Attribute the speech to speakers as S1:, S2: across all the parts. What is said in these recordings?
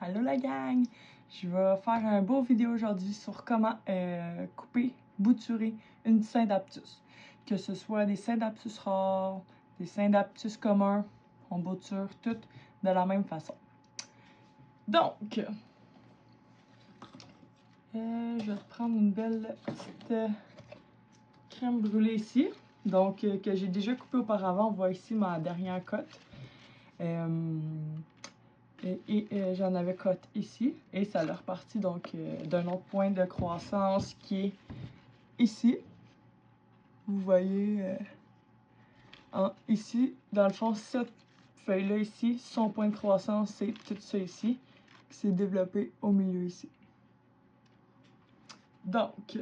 S1: Allô la gang! Je vais faire un beau vidéo aujourd'hui sur comment couper, bouturer une Syndaptus. Que ce soit des Syndaptus rares, des Syndaptus communs, on bouture toutes de la même façon. Donc, je vais prendre une belle petite crème brûlée ici. Donc, que j'ai déjà coupé auparavant. On voit ici ma dernière cote. J'en avais cote ici et ça l'a reparti donc d'un autre point de croissance qui est ici. Vous voyez ici, dans le fond, cette feuille-là ici, son point de croissance, c'est tout ça ici qui s'est développé au milieu ici. Donc,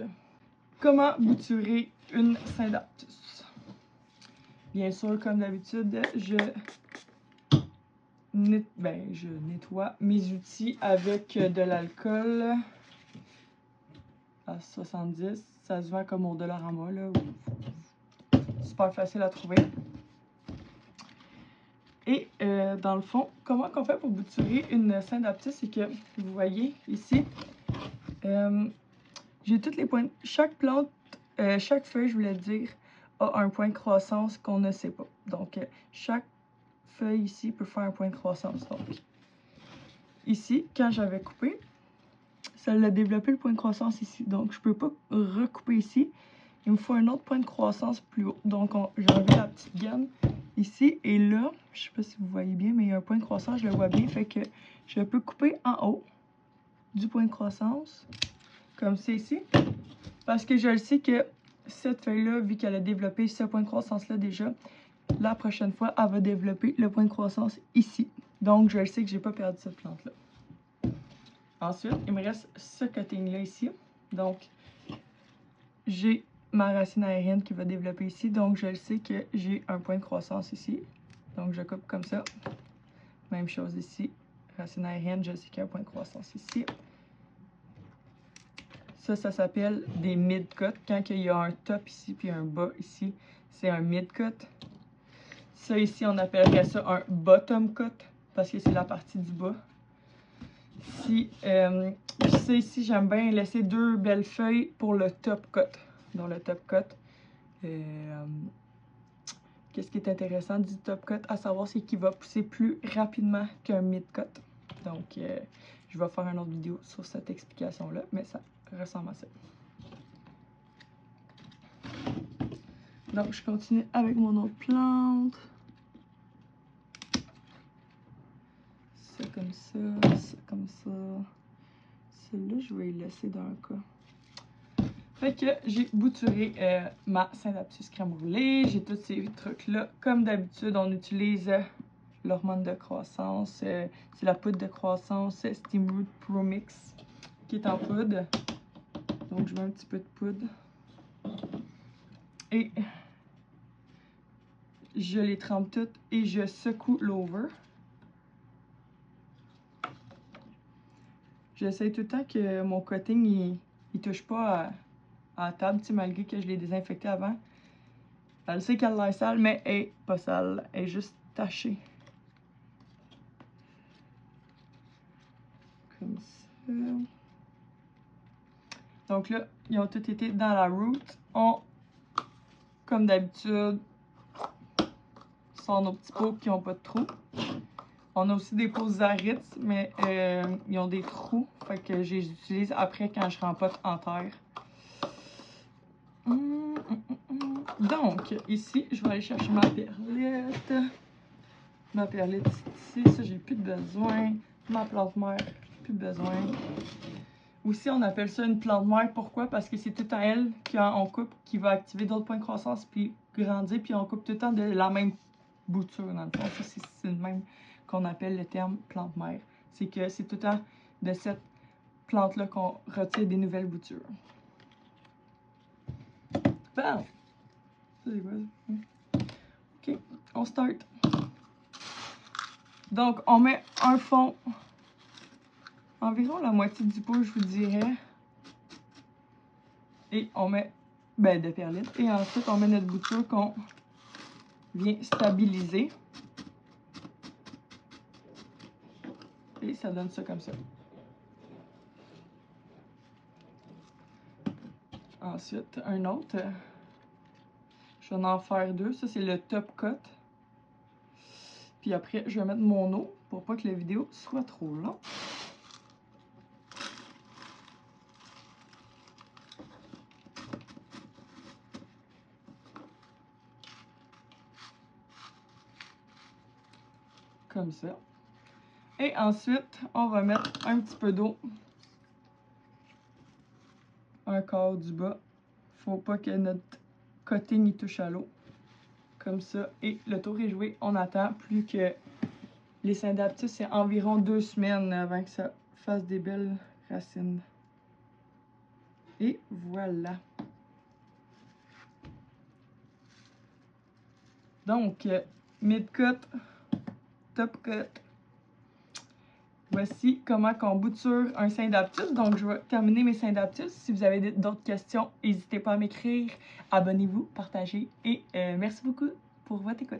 S1: comment bouturer une Syndaptus? Bien sûr, comme d'habitude, je nettoie mes outils avec de l'alcool à 70. Ça se vend comme au Dollarama, là. Super facile à trouver. Et dans le fond, comment qu'on fait pour bouturer une Syndaptus? C'est que, vous voyez ici, j'ai toutes les points. Chaque plante, chaque feuille, je voulais dire, a un point de croissance qu'on ne sait pas. Donc, chaque feuille ici peut faire un point de croissance. Donc, ici, quand j'avais coupé, ça l'a développé le point de croissance ici. Donc, je peux pas recouper ici. Il me faut un autre point de croissance plus haut. Donc, j'ai enlevé la petite gaine ici. Et là, je sais pas si vous voyez bien, mais il y a un point de croissance, je le vois bien. Fait que je peux couper en haut du point de croissance, comme c'est ici. Parce que je le sais que cette feuille-là, vu qu'elle a développé ce point de croissance-là déjà, la prochaine fois, elle va développer le point de croissance ici. Donc, je le sais que j'ai pas perdu cette plante-là. Ensuite, il me reste ce cutting-là ici. Donc, j'ai ma racine aérienne qui va développer ici. Donc, je le sais que j'ai un point de croissance ici. Donc, je coupe comme ça. Même chose ici. Racine aérienne, je sais qu'il y a un point de croissance ici. Ça s'appelle des mid-cuts. Quand il y a un top ici puis un bas ici, c'est un mid-cut. Ça ici, on appellerait ça un bottom cut parce que c'est la partie du bas. Si, ça ici, j'aime bien laisser deux belles feuilles pour le top cut. Donc le top cut, qu'est-ce qui est intéressant du top cut, à savoir, c'est qu'il va pousser plus rapidement qu'un mid cut. Donc, je vais faire une autre vidéo sur cette explication-là, mais ça ressemble à ça. Donc, je continue avec mon autre plante. Ça comme ça comme ça. Celle-là, je vais y laisser dans un cas. Fait que j'ai bouturé ma Syndaptus crème brûlée. J'ai tous ces trucs-là. Comme d'habitude, on utilise l'hormone de croissance. C'est la poudre de croissance Steamroot Pro Mix qui est en poudre. Donc, je mets un petit peu de poudre. Et je les trempe toutes et je secoue l'over. J'essaie tout le temps que mon cutting, il touche pas à la table, malgré que je l'ai désinfecté avant. Elle sait qu'elle a l'air sale, mais elle est pas sale. Elle est juste tachée. Comme ça. Donc là, ils ont tous été dans la root. On, comme d'habitude, sort nos petits pots qui n'ont pas de trous. On a aussi des pots Zaritz, mais ils ont des trous. Fait que je les utilise après quand je rempote en terre. Donc, ici, je vais aller chercher ma perlette. Ma perlette ici, ça, j'ai plus de besoin. Ma plante mère, plus besoin. Aussi, on appelle ça une plante mère. Pourquoi? Parce que c'est tout le temps elle, quand on coupe, qui va activer d'autres points de croissance, puis grandir, puis on coupe tout le temps de la même bouture, dans le fond. C'est le même qu'on appelle le terme plante mère. C'est que c'est tout le temps de cette plante-là qu'on retire des nouvelles boutures. Bam! Ok, on start. Donc, on met un fond, environ la moitié du pot, je vous dirais. Et on met de perlite. Et ensuite, on met notre bouture qu'on vient stabiliser. Et ça donne ça comme ça. Ensuite, un autre. Je vais en faire deux. Ça, c'est le top cut. Puis après, je vais mettre mon eau pour pas que la vidéo soit trop longue. Comme ça. Et ensuite, on va mettre un petit peu d'eau. Un quart du bas. Faut pas que notre coating y touche à l'eau. Comme ça. Et le tour est joué. On attend plus que les syndaptus, c'est environ 2 semaines avant que ça fasse des belles racines. Et voilà. Donc, mid-cut, top cut. Voici comment on bouture un syndaptus. Donc, je vais terminer mes syndaptus. Si vous avez d'autres questions, n'hésitez pas à m'écrire. Abonnez-vous, partagez et merci beaucoup pour votre écoute.